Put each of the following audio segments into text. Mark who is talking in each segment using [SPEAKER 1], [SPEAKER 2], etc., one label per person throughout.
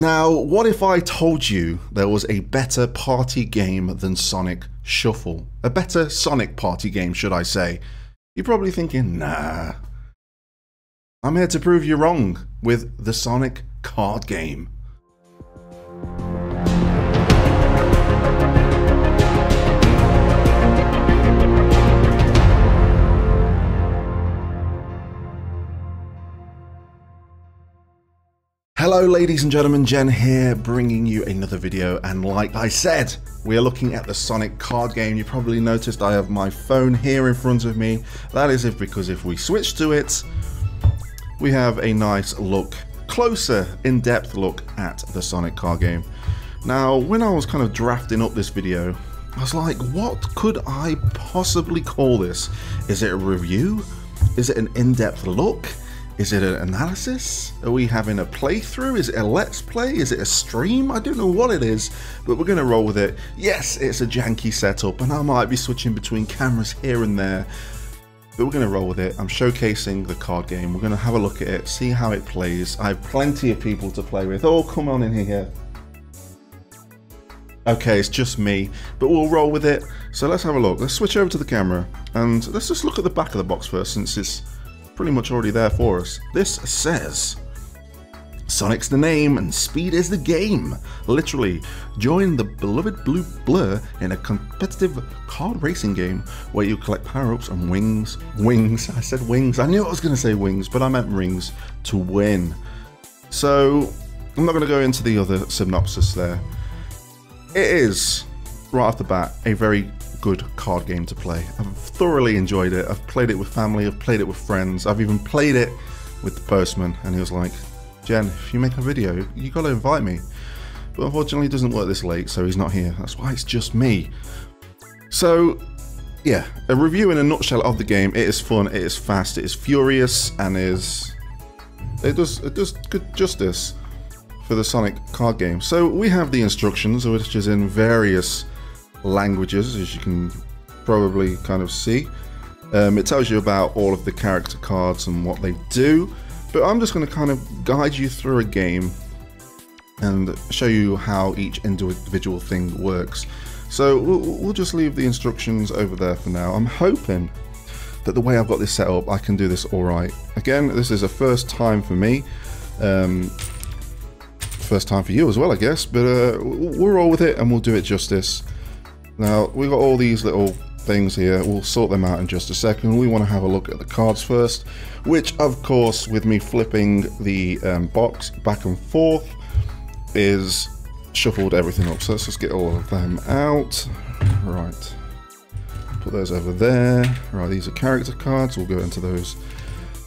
[SPEAKER 1] Now, what if I told you there was a better party game than Sonic Shuffle? A better Sonic party game, should I say? You're probably thinking, nah. I'm here to prove you wrong with the Sonic card game. Hello ladies and gentlemen, Jen here, bringing you another video, and like I said, we are looking at the Sonic card game. You probably noticed I have my phone here in front of me. That is because if we switch to it, we have a nice look, closer, in-depth look at the Sonic card game. Now, when I was kind of drafting up this video, I was like, what could I possibly call this? Is it a review? Is it an in-depth look? Is it an analysis? Are we having a playthrough? Is it a let's play? Is it a stream? I don't know what it is, but we're going to roll with it. Yes, it's a janky setup, and I might be switching between cameras here and there, but we're going to roll with it. I'm showcasing the card game. We're going to have a look at it, see how it plays. I have plenty of people to play with. Oh, come on in here. Okay, it's just me, but we'll roll with it. So let's have a look. Let's switch over to the camera, and let's just look at the back of the box first, since it's pretty much already there for us. This says, Sonic's the name and speed is the game. Literally, join the beloved Blue Blur in a competitive card racing game where you collect power-ups and wings. I said wings. I knew I was going to say wings, but I meant rings to win. So, I'm not going to go into the other synopsis there. It is, right off the bat, a very good card game to play. I've thoroughly enjoyed it. I've played it with family, I've played it with friends, I've even played it with the postman, and he was like, Jen, if you make a video, you gotta invite me. But unfortunately, he doesn't work this late, so he's not here. That's why it's just me. So, yeah, a review in a nutshell of the game. It is fun, it is fast, it is furious, and it does good justice for the Sonic card game. So we have the instructions, which is in various languages, as you can probably kind of see. It tells you about all of the character cards and what they do, but I'm just going to kind of guide you through a game and show you how each individual thing works. So we'll just leave the instructions over there for now. I'm hoping that the way I've got this set up, I can do this alright. Again, this is a first time for me, first time for you as well, I guess, but we'll roll with it and we'll do it justice. Now, we've got all these little things here. We'll sort them out in just a second. We want to have a look at the cards first, which, of course, with me flipping the box back and forth, is shuffled everything up. So let's just get all of them out. Right. Put those over there. Right, these are character cards. We'll go into those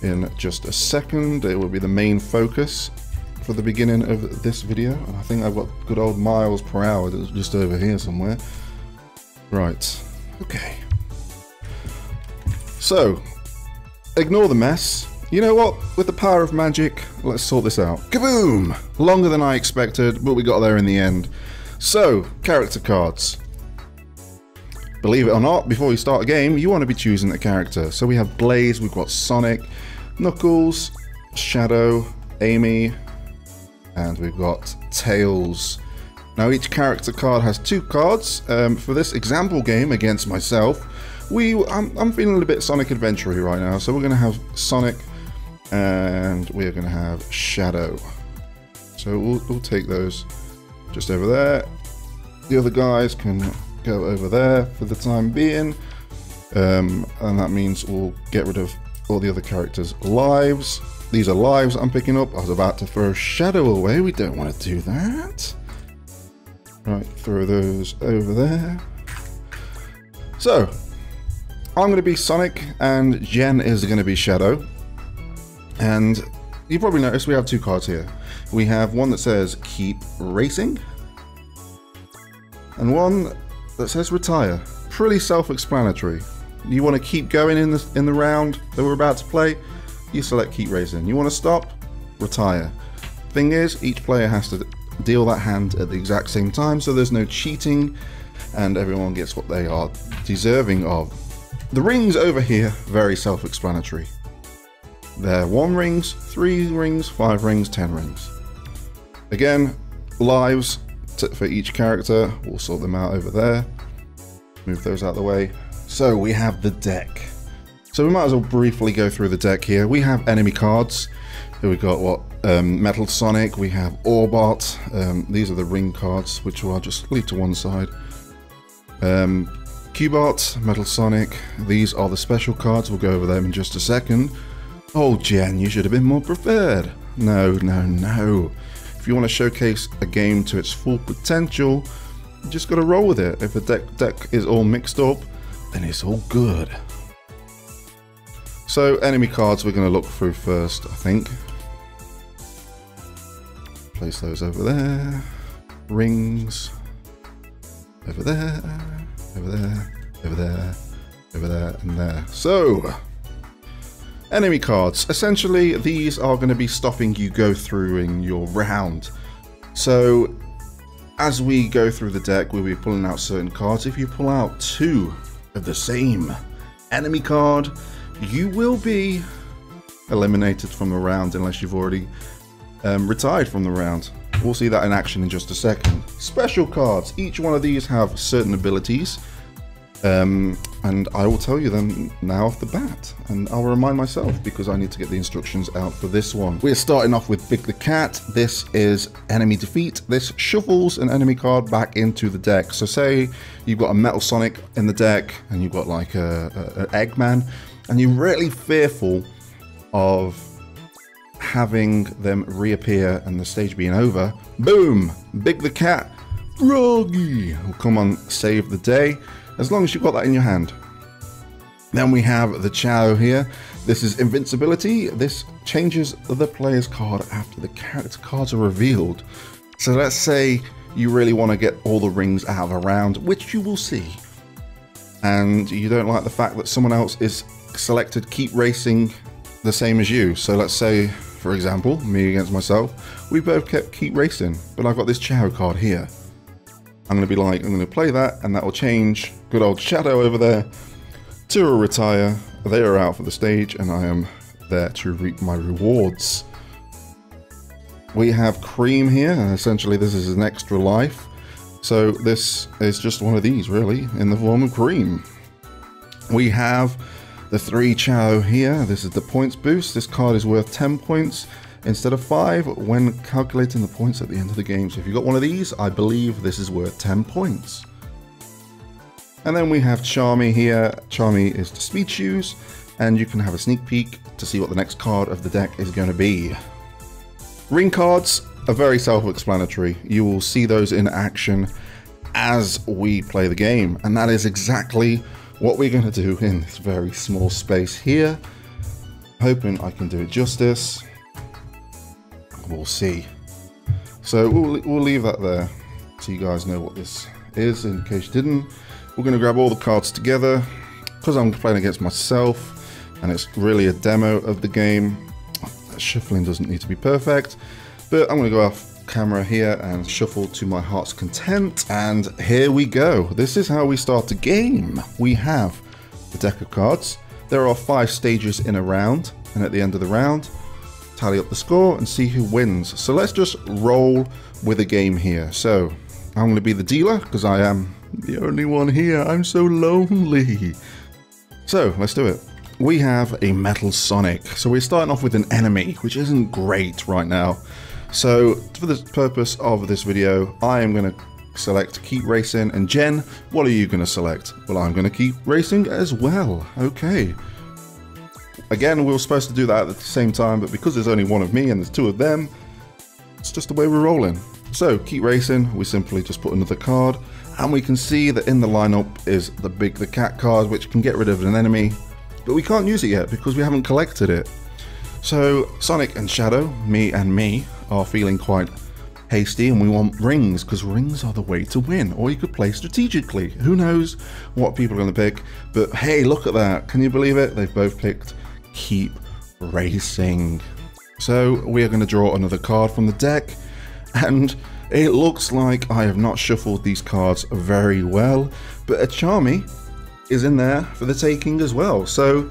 [SPEAKER 1] in just a second. It will be the main focus for the beginning of this video. And I think I've got good old miles per hour that's just over here somewhere. Right, okay. So, ignore the mess. You know what? With the power of magic, let's sort this out. Kaboom! Longer than I expected, but we got there in the end. So, character cards. Believe it or not, before you start a game, you want to be choosing a character. So we have Blaze, we've got Sonic, Knuckles, Shadow, Amy, and we've got Tails. Now each character card has 2 cards. For this example game against myself, I'm feeling a bit Sonic Adventure-y right now, so we're going to have Sonic and we're going to have Shadow. So we'll take those just over there. The other guys can go over there for the time being, and that means we'll get rid of all the other characters' lives. These are lives I'm picking up. I was about to throw Shadow away. We don't want to do that. Right, throw those over there. So, I'm going to be Sonic and Jen is going to be Shadow. And you probably noticed we have 2 cards here. We have one that says Keep Racing and one that says Retire. Pretty self-explanatory. You want to keep going in the round that we're about to play, you select Keep Racing. You want to stop? Retire. Thing is, each player has to deal that hand at the exact same time, so there's no cheating and everyone gets what they are deserving of. The rings over here, very self-explanatory. They're 1 rings, 3 rings, 5 rings, 10 rings. Again, lives for each character. We'll sort them out over there. Move those out of the way. So we have the deck. So we might as well briefly go through the deck here. We have enemy cards. Here we got what? Metal Sonic. We have Orbot. These are the ring cards, which I'll just leave to one side. Cubot, Metal Sonic. These are the special cards. We'll go over them in just a second. Oh, Jen, you should have been more prepared. No, no, no. If you want to showcase a game to its full potential, you just got to roll with it. If the deck is all mixed up, then it's all good. So, enemy cards we're going to look through first, I think. Place those over there. Rings. Over there. Over there. Over there. Over there. And there. So, enemy cards. Essentially, these are going to be stopping you go through in your round. So, as we go through the deck, we'll be pulling out certain cards. If you pull out 2 of the same enemy card, you will be eliminated from the round unless you've already retired from the round. We'll see that in action in just a second. Special cards. Each one of these have certain abilities. And I will tell you them now off the bat, and I'll remind myself because I need to get the instructions out for this one. We're starting off with Big the Cat. This is enemy defeat. This shuffles an enemy card back into the deck. So say you've got a Metal Sonic in the deck and you've got like an Eggman, and you're really fearful of having them reappear and the stage being over. Boom! Big the Cat, Froggy will come on, save the day. As long as you've got that in your hand. Then we have the Chao here. This is invincibility. This changes the player's card after the character cards are revealed. So let's say you really want to get all the rings out of a round, which you will see. And you don't like the fact that someone else is selected Keep Racing the same as you. So let's say, for example, me against myself, we both kept Keep Racing, but I've got this Chao card here. I'm going to be like, I'm going to play that, and that will change good old Shadow over there to a retire. They are out for the stage, and I am there to reap my rewards. We have Cream here, and essentially this is an extra life. So this is just one of these, really, in the form of Cream. We have the 3 Chao here. This is the points boost. This card is worth 10 points. Instead of 5 when calculating the points at the end of the game. So if you've got one of these, I believe this is worth 10 points. And then we have Charmy here. Charmy is the speed shoes, and you can have a sneak peek to see what the next card of the deck is going to be. Ring cards are very self-explanatory. You will see those in action as we play the game, and that is exactly what we're going to do in this very small space here. Hoping I can do it justice. We'll see. So we'll leave that there so you guys know what this is in case you didn't. We're going to grab all the cards together because I'm playing against myself and it's really a demo of the game. Shuffling doesn't need to be perfect, but I'm going to go off camera here and shuffle to my heart's content, and here we go. This is how we start the game. We have the deck of cards. There are 5 stages in a round, and at the end of the round, tally up the score and see who wins. So let's just roll with a game here. So I'm going to be the dealer because I am the only one here. I'm so lonely. So let's do it. We have a Metal Sonic. So we're starting off with an enemy, which isn't great right now. So for the purpose of this video, I am going to select Keep Racing. And Jen, what are you going to select? Well, I'm going to Keep Racing as well. Okay. Again, we were supposed to do that at the same time, but because there's only one of me and there's 2 of them, it's just the way we're rolling. So, Keep Racing, we simply just put another card, and we can see that in the lineup is the Big the Cat card, which can get rid of an enemy, but we can't use it yet because we haven't collected it. So, Sonic and Shadow, me, are feeling quite hasty, and we want rings, because rings are the way to win, or you could play strategically. Who knows what people are going to pick, but hey, look at that. Can you believe it? They've both picked Keep Racing. So we are going to draw another card from the deck, and it looks like I have not shuffled these cards very well, but a Charmy is in there for the taking as well. So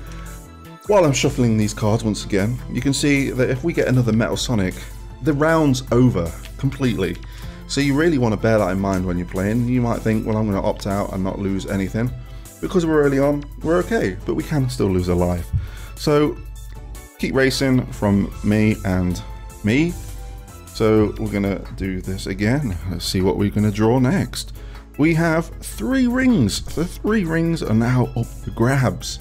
[SPEAKER 1] while I'm shuffling these cards once again, you can see that if we get another Metal Sonic, the round's over. completely. So you really want to bear that in mind when you're playing. You might think, well, I'm going to opt out and not lose anything. Because we're early on, we're okay, but we can still lose a life. So keep racing from me and me. So we're going to do this again. Let's see what we're going to draw next. We have 3 rings. The 3 rings are now up for grabs.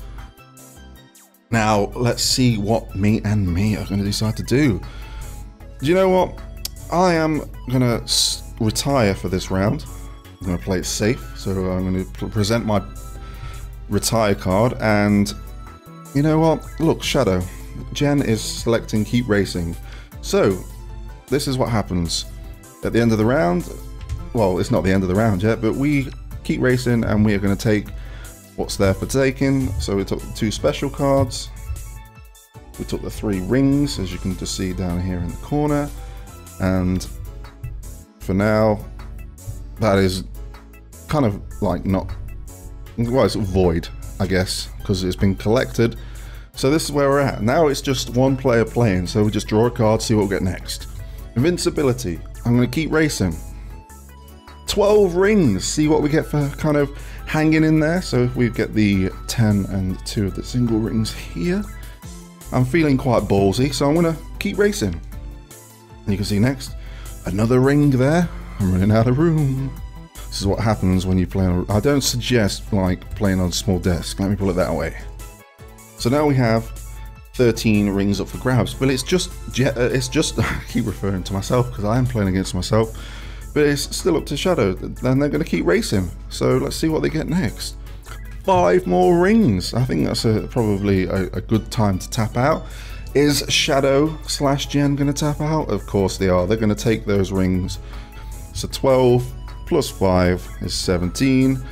[SPEAKER 1] Now, let's see what me and me are going to decide to do. Do you know what? I am going to retire for this round. I'm going to play it safe. So I'm going to present my retire card. And you know what? Look, Shadow. Jen is selecting keep racing. So this is what happens. At the end of the round, well, it's not the end of the round yet, but we keep racing and we are going to take what's there for taking. So we took the 2 special cards. We took the 3 rings, as you can just see down here in the corner. And for now, that is kind of like not, well, it's void, I guess, because it's been collected. So this is where we're at. Now it's just one player playing, so we just draw a card, see what we'll get next. Invincibility. I'm going to keep racing. 12 rings. See what we get for kind of hanging in there. So we get the 10 and 2 of the single rings here. I'm feeling quite ballsy, so I'm going to keep racing. And you can see next, another ring there. I'm running out of room. This is what happens when you play on I don't suggest like playing on a small desk. Let me put it that way. So now we have 13 rings up for grabs, but it's just I keep referring to myself because I am playing against myself, but it's still up to Shadow, and they're going to keep racing. So let's see what they get next. 5 more rings. I think that's probably a good time to tap out. Is Shadow / Jen going to tap out? Of course they are. They're going to take those rings. So 12 plus 5 is 17.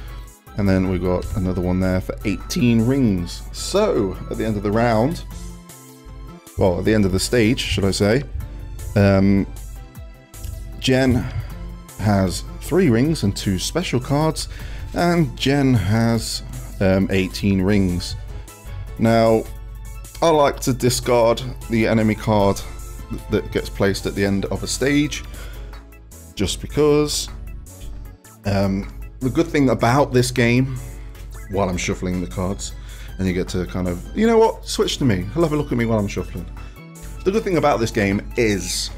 [SPEAKER 1] And then we got another one there for 18 rings. So at the end of the round, well, at the end of the stage, should I say, Jen has 3 rings and 2 special cards, and Jen has 18 rings. Now, I like to discard the enemy card that gets placed at the end of a stage, just because. The good thing about this game, while I'm shuffling the cards, and you get to kind of, you know what, switch to me. I'll have a look at me while I'm shuffling. The good thing about this game is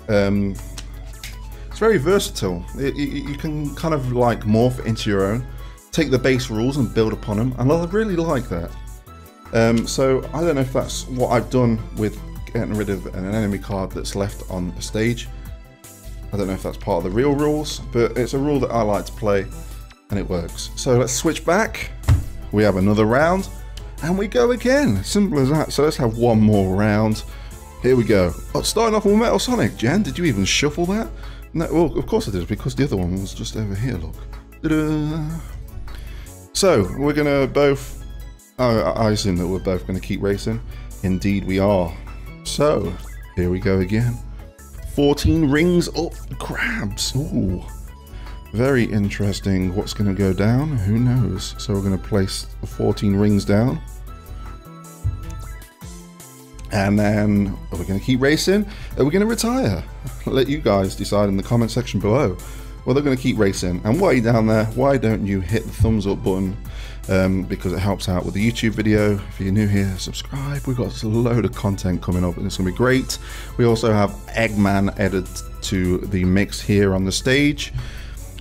[SPEAKER 1] it's very versatile. You can kind of like morph into your own, take the base rules and build upon them, and I really like that. So I don't know if that's what I've done with getting rid of an enemy card that's left on the stage. I don't know if that's part of the real rules, but it's a rule that I like to play, and it works. So let's switch back. We have another round, and we go again. Simple as that. So let's have one more round. Here we go. Oh, starting off with Metal Sonic. Jen, did you even shuffle that? No, well, of course I did, because the other one was just over here, look. So, we're going to both... Oh, I assume that we're both going to keep racing. Indeed we are. So, here we go again. 14 rings up for grabs. Ooh, very interesting. What's going to go down? Who knows? So we're going to place 14 rings down. And then, are we going to keep racing? Are we going to retire? I'll let you guys decide in the comment section below. Well, they're going to keep racing. And while you're down there, why don't you hit the thumbs up button? Because it helps out with the YouTube video. If you're new here, subscribe. We've got a load of content coming up and it's going to be great. We also have Eggman added to the mix here on the stage.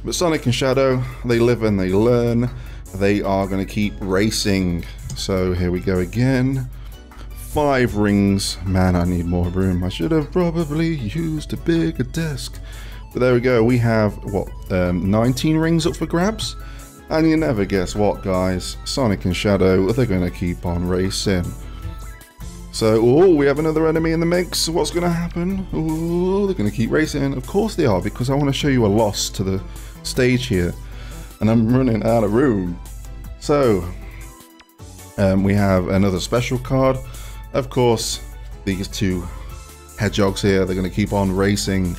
[SPEAKER 1] But Sonic and Shadow, they live and they learn. They are going to keep racing. So here we go again. 5 rings. Man, I need more room. I should have probably used a bigger desk. But there we go. We have, what, 19 rings up for grabs? And you never guess what, guys. Sonic and Shadow, they're going to keep on racing. So, oh, we have another enemy in the mix. What's going to happen? Oh, they're going to keep racing. Of course they are, because I want to show you a loss to the stage here. And I'm running out of room. So, we have another special card. Of course, these 2 hedgehogs here, they're going to keep on racing.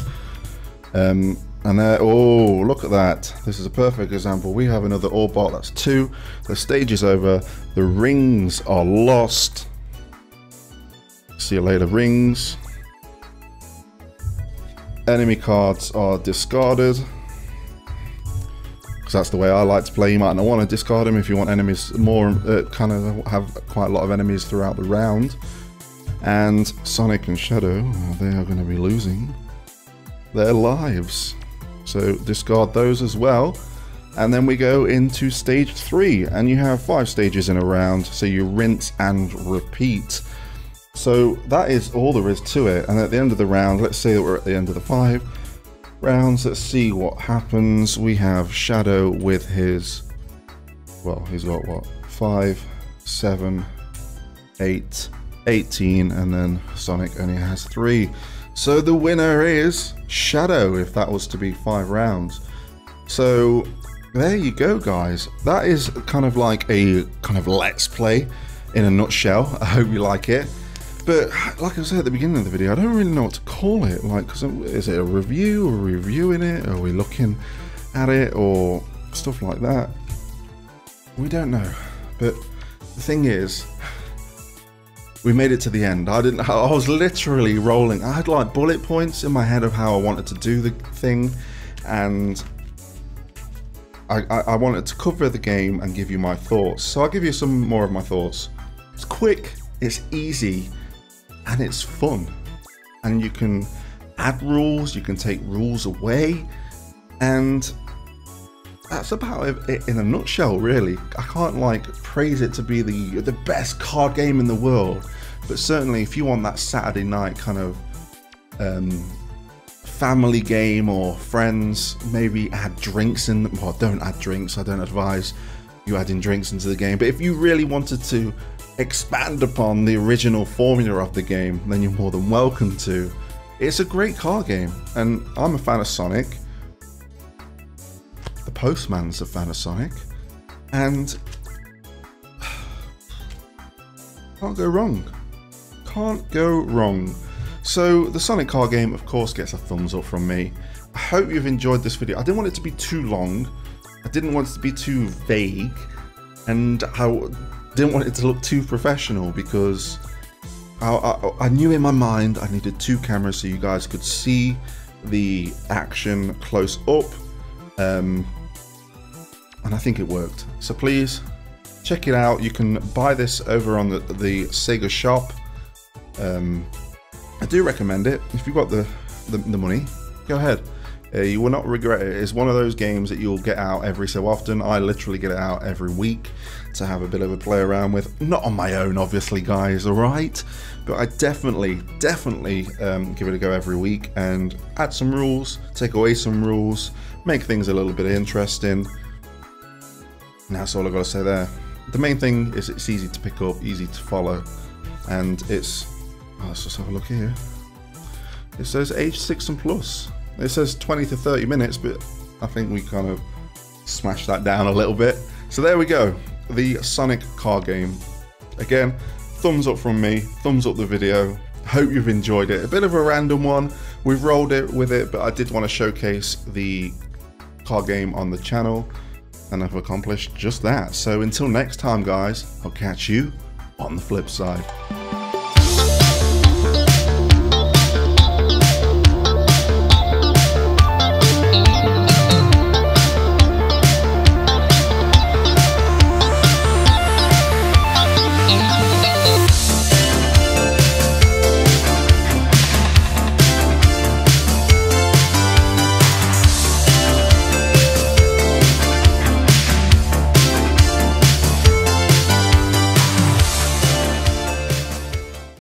[SPEAKER 1] And there, oh, look at that. This is a perfect example. We have another Orbot, that's 2. The stage is over. The rings are lost. See you later, rings. enemy cards are discarded. Because that's the way I like to play. You might not want to discard them if you want enemies more, kind of have quite a lot of enemies throughout the round. And Sonic and Shadow, they are going to be losing their lives. So discard those as well. And then we go into stage 3, and you have 5 stages in a round, so you rinse and repeat. So that is all there is to it. And at the end of the round, let's say that we're at the end of the 5 rounds, let's see what happens. We have Shadow with his, well, he's got what, 5, 7, 8, 18, and then Sonic only has 3. So the winner is Shadow, if that was to be 5 rounds. So there you go, guys. That is kind of like a kind of let's play in a nutshell. I hope you like it. But like I said at the beginning of the video, I don't really know what to call it. Like, cause is it a review? Are we reviewing it? Are we looking at it or stuff like that? We don't know. But the thing is, we made it to the end. I was literally rolling. I had like bullet points in my head of how I wanted to do the thing, and I wanted to cover the game and give you my thoughts. So I'll give you some more of my thoughts. It's quick, it's easy, and it's fun. And you can add rules, you can take rules away, and that's about it in a nutshell, really. I can't like praise it to be the best card game in the world, but certainly if you want that Saturday night kind of family game or friends, maybe add drinks in. Well, don't add drinks. I don't advise you adding drinks into the game. But if you really wanted to expand upon the original formula of the game, then you're more than welcome to. It's a great card game, and I'm a fan of Sonic. The Postman's a fan of Sonic, and can't go wrong. Can't go wrong. So the Sonic card game, of course, gets a thumbs up from me. I hope you've enjoyed this video. I didn't want it to be too long. I didn't want it to be too vague, and I didn't want it to look too professional, because I knew in my mind I needed 2 cameras so you guys could see the action close up, and I think it worked. So please check it out. You can buy this over on the Sega shop. I do recommend it. If you've got the money, go ahead. You will not regret it. It's one of those games that you'll get out every so often. I literally get it out every week to have a bit of a play around with. Not on my own, obviously, guys, alright? But I definitely give it a go every week and add some rules, take away some rules, make things a little bit interesting. And that's all I've got to say there. The main thing is it's easy to pick up, easy to follow, and it's... Oh, let's just have a look here. It says age 6 and plus. It says 20 to 30 minutes, but I think we kind of smashed that down a little bit. So there we go, the Sonic card game. Again, thumbs up from me, thumbs up the video. Hope you've enjoyed it. A bit of a random one. We've rolled it with it, but I did want to showcase the card game on the channel, and I've accomplished just that. So until next time, guys, I'll catch you on the flip side.